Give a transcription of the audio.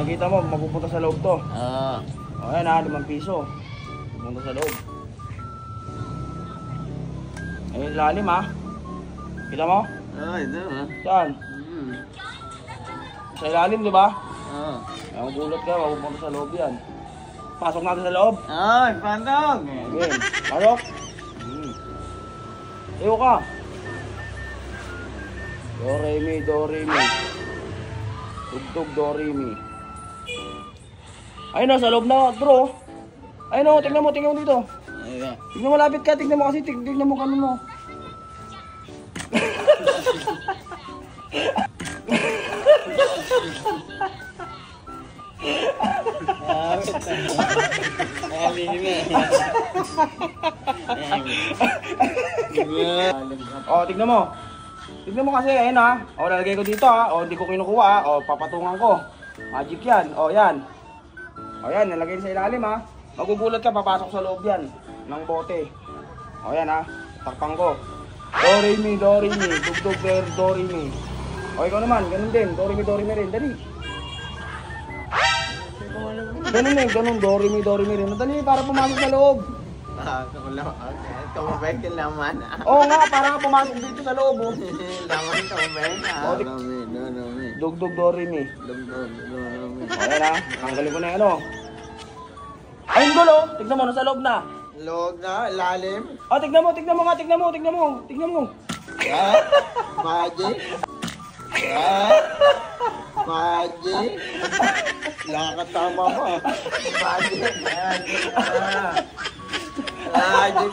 Nakita mo, mapupunta sa loob to. Oo. O yan ha, 5 piso. Pupunta sa loob. Ayun, lalim ha. Kita mo? Oo, ito ha. Saan? Sa ilalim, di ba? Oo. Ang gulot ka, mapupunta sa loob yan. Pasok natin sa loob. Ay, pantog! Okay, pasok. Tayo ka. Do, re, mi, do, re, mi. Tugtog, do, re, mi. Ayun na, sa loob na, bro. Ayun na, tingnan mo dito. Ayun. Tingnan mo, lapit ka, tingnan mo kasi, tingnan mo kano mo. Oh, tignan mo. Tignan mo kasi, ayun ha. O, lalagay ko dito ha. O, hindi ko kinukuha ha. O, papatungan ko. Magic yan. O, yan. O, yan. Nalagay sa ilalim ha. Magugulat ka, papasok sa loob yan. Ng bote. O, yan ha. Takpang ko. Do, re, mi, do, re, mi. Dugdug, do, re, mi. O, ikaw naman. Ganun din. Do, re, mi rin. Dali. Ganun eh. Ganun. Do, re, mi rin. Dali, para pumasok sa loob. Kamabay ka naman. Oo nga, para pumasok dito sa loob. Oh. Laman kamabay na. Dugdug, do, re, mi. Dugdug, do, re, mi. O, yan ha. Tanggalin ko na yung ano. Ayun gulo. Tignan mo, nasa loob na. Loob na, lalim. O, tignan mo nga. Tignan mo. Ah, magic. Ah, magic. Lakatama mo. Magic. Magic.